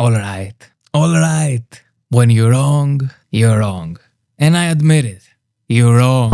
Alright. When you're wrong, you're wrong. And I admit it, you're wrong.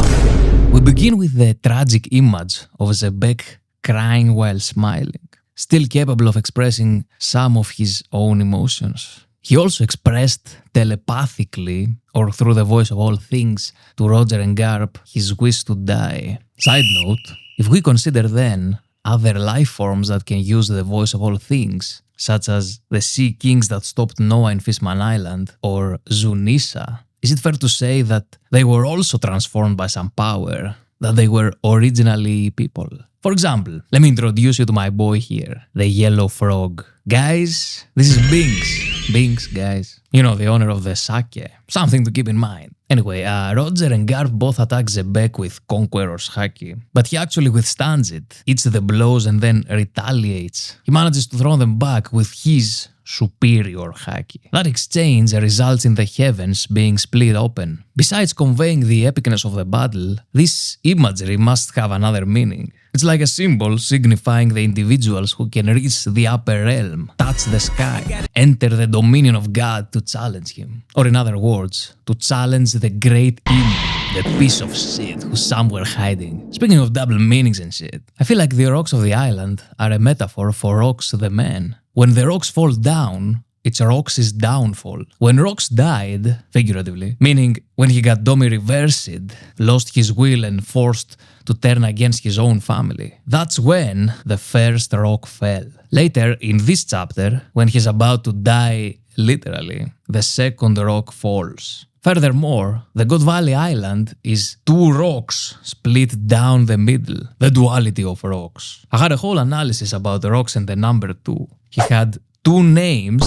We begin with the tragic image of Xebec crying while smiling, still capable of expressing some of his own emotions. He also expressed telepathically, or through the voice of all things, to Roger and Garp his wish to die. Side note, if we consider then other life forms that can use the voice of all things, such as the sea kings that stopped Noah in Fishman Island, or Zunisa, is it fair to say that they were also transformed by some power, that they were originally people? For example, let me introduce you to my boy here, the yellow frog. Guys, this is Binks. Binks, guys. You know, the owner of the sake. Something to keep in mind. Anyway, Roger and Garp both attack Xebec with Conqueror's haki, but he actually withstands it, eats the blows and then retaliates. He manages to throw them back with his superior haki. That exchange results in the heavens being split open. Besides conveying the epicness of the battle, this imagery must have another meaning. It's like a symbol signifying the individuals who can reach the upper realm, touch the sky, enter the dominion of God to challenge him. Or in other words, to challenge the great evil, the piece of shit who's somewhere hiding. Speaking of double meanings and shit, I feel like the rocks of the island are a metaphor for Rox the man. When the rocks fall down, it's Rox's downfall. When Rox died, figuratively, meaning when he got Domi reversed, lost his will and forced to turn against his own family. That's when the first rock fell. Later, in this chapter, when he's about to die literally, the second rock falls. Furthermore, the God Valley Island is two rocks split down the middle, the duality of rocks. I had a whole analysis about the rocks and the number 2. He had 2 names,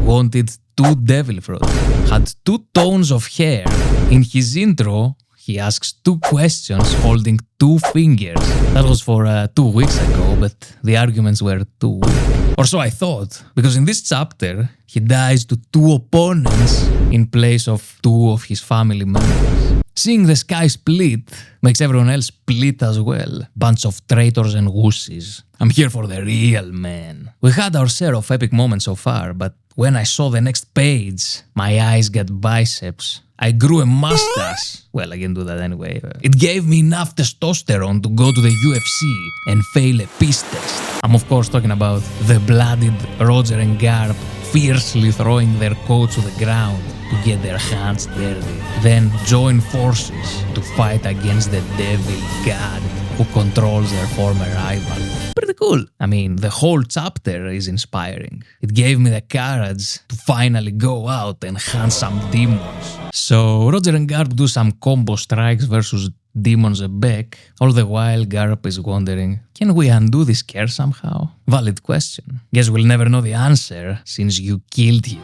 wanted 2 devil fruit, had 2 tones of hair. In his intro, he asks 2 questions holding 2 fingers. That was for 2 weeks ago, but the arguments were too weak. Or so I thought, because in this chapter, he dies to 2 opponents in place of 2 of his family members. Seeing the sky split makes everyone else split as well. Bunch of traitors and wussies. I'm here for the real man. We had our share of epic moments so far, but when I saw the next page, my eyes got biceps. I grew a mustache. Well, I can do that anyway. It gave me enough testosterone to go to the UFC and fail a piss test. I'm of course talking about the bloodied Roger and Garp fiercely throwing their coats to the ground to get their hands dirty, then join forces to fight against the devil god who controls their former rival. Pretty cool. I mean, the whole chapter is inspiring. It gave me the courage to finally go out and hunt some demons. So Roger and Garp do some combo strikes versus Demon Xebec. All the while, Garp is wondering, can we undo this curse somehow? Valid question. Guess we'll never know the answer since you killed him.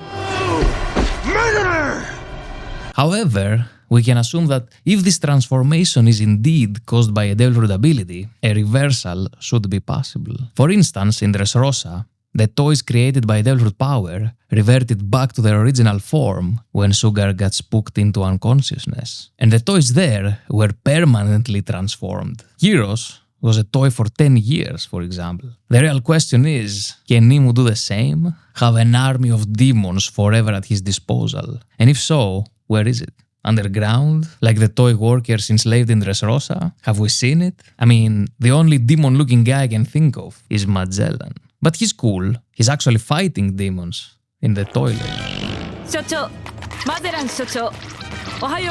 Murderer! However, we can assume that if this transformation is indeed caused by a devil fruit ability, a reversal should be possible. For instance, in Dressrosa, the toys created by devil fruit power reverted back to their original form when Sugar got spooked into unconsciousness. And the toys there were permanently transformed. Heroes was a toy for 10 years, for example. The real question is, can Nimu do the same? Have an army of demons forever at his disposal? And if so, where is it? Underground? Like the toy workers enslaved in Dressrosa? Have we seen it? I mean, the only demon-looking guy I can think of is Magellan. But he's cool. He's actually fighting demons in the toilet. Shocho, Magellan Shocho. Sorry,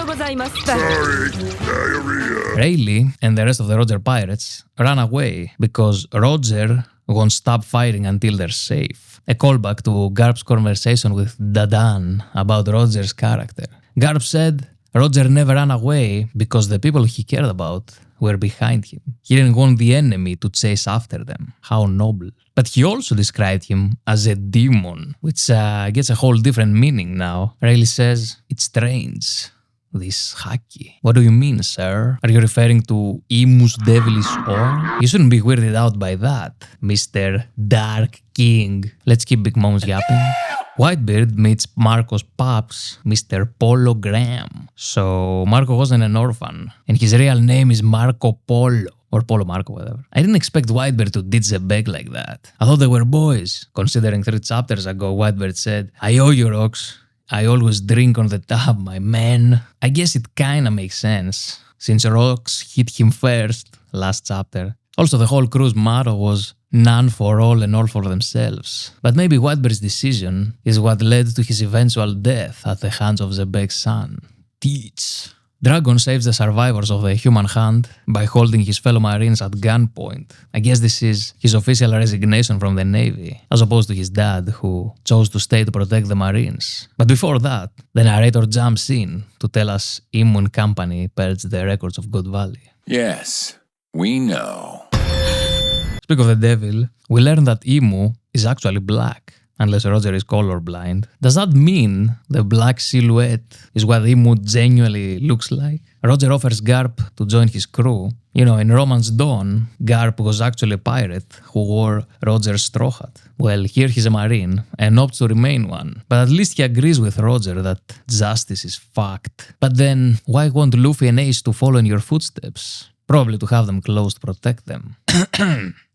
diarrhea. Rayleigh and the rest of the Roger pirates run away because Roger won't stop fighting until they're safe. A callback to Garp's conversation with Dadan about Roger's character. Garp said Roger never ran away because the people he cared about were behind him. He didn't want the enemy to chase after them. How noble. But he also described him as a demon, which gets a whole different meaning now. Rayleigh says, it's strange. This haki. What do you mean, sir? Are you referring to Imu's devilish aura? You shouldn't be weirded out by that, Mr. Dark King. Let's keep Big Mom's yapping. Whitebeard meets Marco's pops, Mr. Polo Graham. So Marco wasn't an orphan, and his real name is Marco Polo. or Polo Marco, whatever. I didn't expect Whitebeard to ditch Xebec like that. I thought they were boys, considering 3 chapters ago Whitebeard said, "I owe you, Rox. I always drink on the tab, my man." I guess it kinda makes sense, since Rox hit him first last chapter. Also, the whole crew's motto was none for all and all for themselves. But maybe Whitebeard's decision is what led to his eventual death at the hands of Xebec's son. Teach. Dragon saves the survivors of the human hunt by holding his fellow marines at gunpoint. I guess this is his official resignation from the Navy, as opposed to his dad, who chose to stay to protect the marines. But before that, the narrator jumps in to tell us Imu and company purged the records of God Valley. Yes, we know. Speak of the devil, we learn that Imu is actually black, unless Roger is colorblind. Does that mean the black silhouette is what Imu genuinely looks like? Roger offers Garp to join his crew. You know, in Romance Dawn, Garp was actually a pirate who wore Roger's straw hat. Well, here he's a marine and opts to remain one. But at least he agrees with Roger that justice is fucked. But then, why want Luffy and Ace to follow in your footsteps? Probably to have them close to protect them.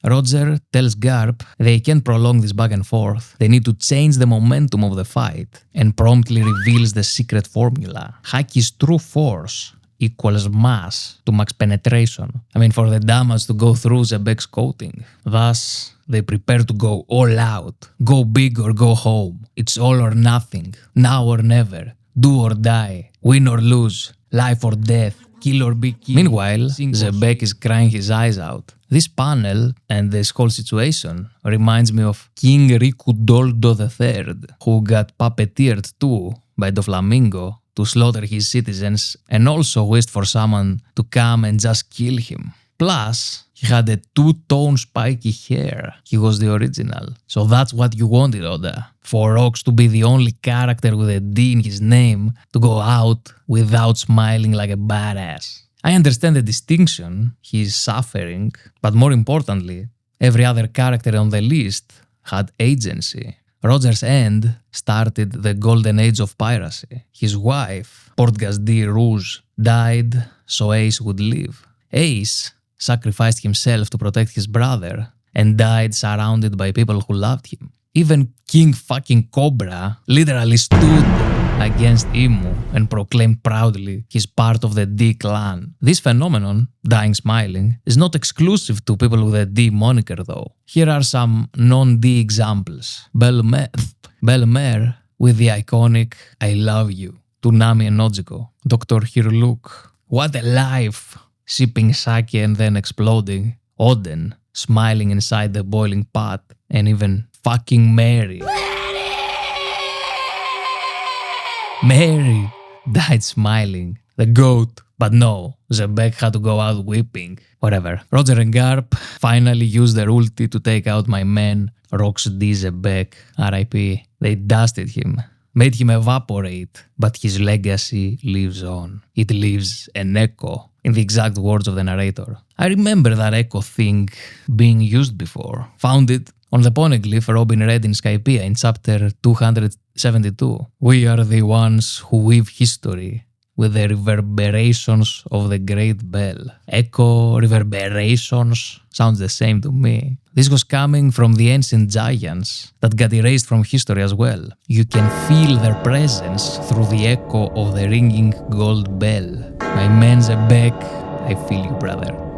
Roger tells Garp they can't prolong this back and forth. They need to change the momentum of the fight, and promptly reveals the secret formula. Haki's true force equals mass to max penetration. I mean, for the damage to go through Xebec's coating. Thus, they prepare to go all out. Go big or go home. It's all or nothing. Now or never. Do or die. Win or lose. Life or death. Kill or be killed. Meanwhile, Xebec is crying his eyes out. This panel and this whole situation reminds me of King Rikudoldo III, who got puppeteered too by Doflamingo to slaughter his citizens and also wished for someone to come and just kill him. Plus, he had a 2-tone spiky hair. He was the original. So that's what you wanted, Oda. For Rox to be the only character with a D in his name to go out without smiling like a badass. I understand the distinction he is suffering, but more importantly, every other character on the list had agency. Roger's end started the golden age of piracy. His wife, Portgas D. Rouge, died so Ace would live. Ace sacrificed himself to protect his brother and died surrounded by people who loved him. Even King fucking Cobra literally stood against Imu and proclaimed proudly he's part of the D clan. This phenomenon, dying smiling, is not exclusive to people with a D moniker though. Here are some non-D examples. Belmer with the iconic I love you. Toonami and Nojiko. Dr. Hiruluk. What a life! Sipping sake and then exploding. Oden, smiling inside the boiling pot. And even fucking Mary. Mary died smiling. The goat. But no, Xebec had to go out weeping. Whatever. Roger and Garp finally used their ulti to take out my man, Rox D. Xebec, RIP. They dusted him. Made him evaporate, but his legacy lives on. It leaves an echo, in the exact words of the narrator. I remember that echo thing being used before. Found it on the poneglyph Robin read in Skypiea in chapter 272. We are the ones who weave history with the reverberations of the great bell. Echo, reverberations, sounds the same to me. This was coming from the ancient giants that got erased from history as well. You can feel their presence through the echo of the ringing gold bell. My man Xebec, I feel you, brother.